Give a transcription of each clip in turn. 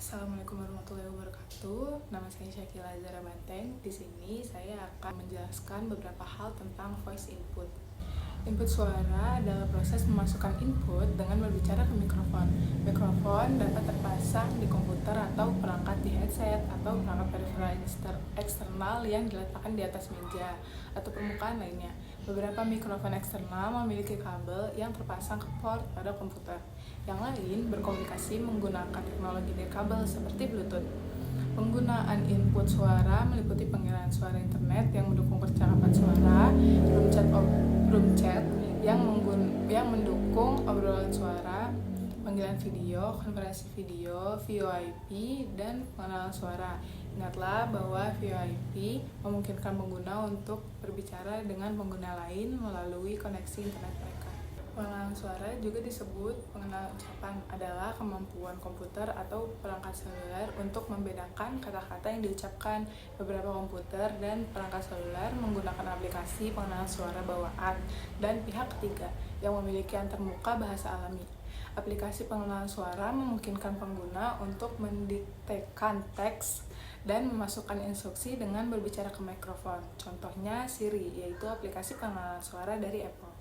Assalamualaikum warahmatullahi wabarakatuh. Nama saya Syakila Zara Banteng. Di sini saya akan menjelaskan beberapa hal tentang voice input. Input suara adalah proses memasukkan input dengan berbicara ke mikrofon. Mikrofon dapat terpasang di komputer atau perangkat di headset atau perangkat peripheral eksternal yang diletakkan di atas meja atau permukaan lainnya. Beberapa mikrofon eksternal memiliki kabel yang terpasang ke port pada komputer. Yang lain berkomunikasi menggunakan teknologi nirkabel seperti Bluetooth. Penggunaan input suara meliputi panggilan suara internet yang mendukung percakapan suara, room chat yang mendukung obrolan suara, panggilan video, konferensi video, VoIP, dan pengenalan suara. Ingatlah bahwa VoIP memungkinkan pengguna untuk berbicara dengan pengguna lain melalui koneksi internet mereka. Pengenalan suara juga disebut pengenalan ucapan, adalah kemampuan komputer atau perangkat seluler untuk membedakan kata-kata yang diucapkan. Beberapa komputer dan perangkat seluler menggunakan aplikasi pengenalan suara bawaan dan pihak ketiga yang memiliki antarmuka bahasa alami. Aplikasi pengenalan suara memungkinkan pengguna untuk mendiktekan teks dan memasukkan instruksi dengan berbicara ke mikrofon. Contohnya Siri, yaitu aplikasi pengenalan suara dari Apple.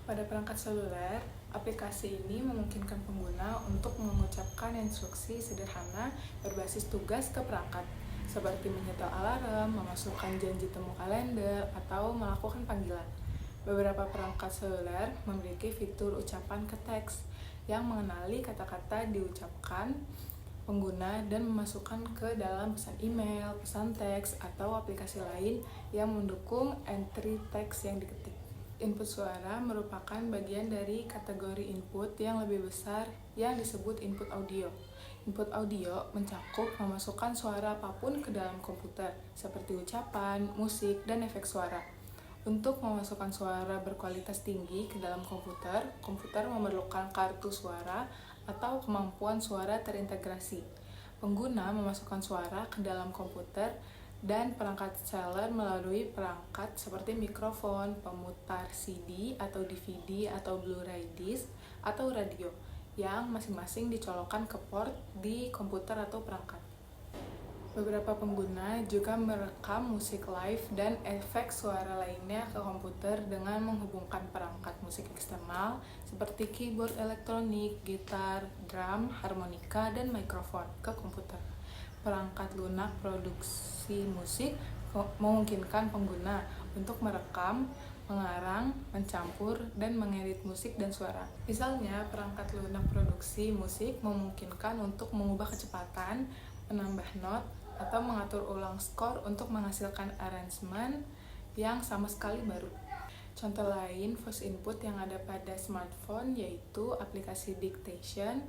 Pada perangkat seluler, aplikasi ini memungkinkan pengguna untuk mengucapkan instruksi sederhana berbasis tugas ke perangkat, seperti menyetel alarm, memasukkan janji temu kalender, atau melakukan panggilan. Beberapa perangkat seluler memiliki fitur ucapan ke teks yang mengenali kata-kata diucapkan pengguna dan memasukkan ke dalam pesan email, pesan teks, atau aplikasi lain yang mendukung entry teks yang diketik. Input suara merupakan bagian dari kategori input yang lebih besar yang disebut input audio. Input audio mencakup memasukkan suara apapun ke dalam komputer, seperti ucapan, musik, dan efek suara. Untuk memasukkan suara berkualitas tinggi ke dalam komputer memerlukan kartu suara atau kemampuan suara terintegrasi. Pengguna memasukkan suara ke dalam komputer dan perangkat seller melalui perangkat seperti mikrofon, pemutar CD atau DVD atau Blu-ray disc, atau radio, yang masing-masing dicolokkan ke port di komputer atau perangkat. Beberapa pengguna juga merekam musik live dan efek suara lainnya ke komputer dengan menghubungkan perangkat musik eksternal seperti keyboard elektronik, gitar, drum, harmonika, dan mikrofon ke komputer. Perangkat lunak produksi musik memungkinkan pengguna untuk merekam, mengarang, mencampur, dan mengedit musik dan suara. Misalnya, perangkat lunak produksi musik memungkinkan untuk mengubah kecepatan, menambah not, atau mengatur ulang skor untuk menghasilkan aransemen yang sama sekali baru. Contoh lain voice input yang ada pada smartphone yaitu aplikasi dictation.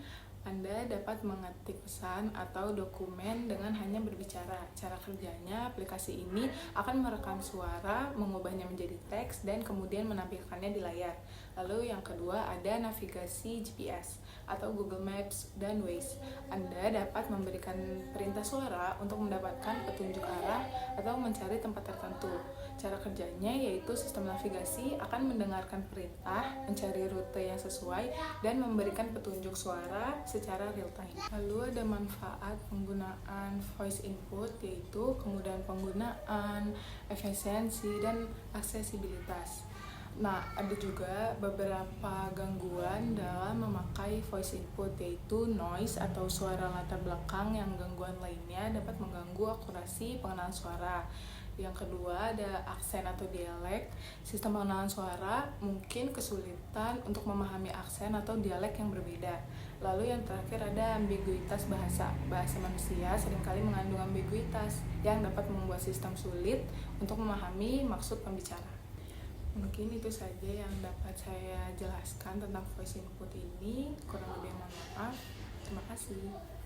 Anda dapat mengetik pesan atau dokumen dengan hanya berbicara. Cara kerjanya, aplikasi ini akan merekam suara, mengubahnya menjadi teks, dan kemudian menampilkannya di layar. Lalu yang kedua ada navigasi GPS atau Google Maps dan Waze. Anda dapat memberikan perintah suara untuk mendapatkan petunjuk arah atau mencari tempat tertentu. Cara kerjanya yaitu sistem navigasi akan mendengarkan perintah, mencari rute yang sesuai, dan memberikan petunjuk suara secara real time. Lalu ada manfaat penggunaan voice input yaitu kemudahan penggunaan, efisiensi, dan aksesibilitas. Nah, ada juga beberapa gangguan dalam memakai voice input yaitu noise atau suara latar belakang yang gangguan lainnya dapat mengganggu akurasi pengenalan suara. Yang kedua ada aksen atau dialek. Sistem pengenalan suara mungkin kesulitan untuk memahami aksen atau dialek yang berbeda. Lalu yang terakhir ada ambiguitas bahasa. Bahasa manusia seringkali mengandung ambiguitas yang dapat membuat sistem sulit untuk memahami maksud pembicara. Mungkin itu saja yang dapat saya jelaskan tentang voice input ini. Kurang lebih mohon maaf. Terima kasih.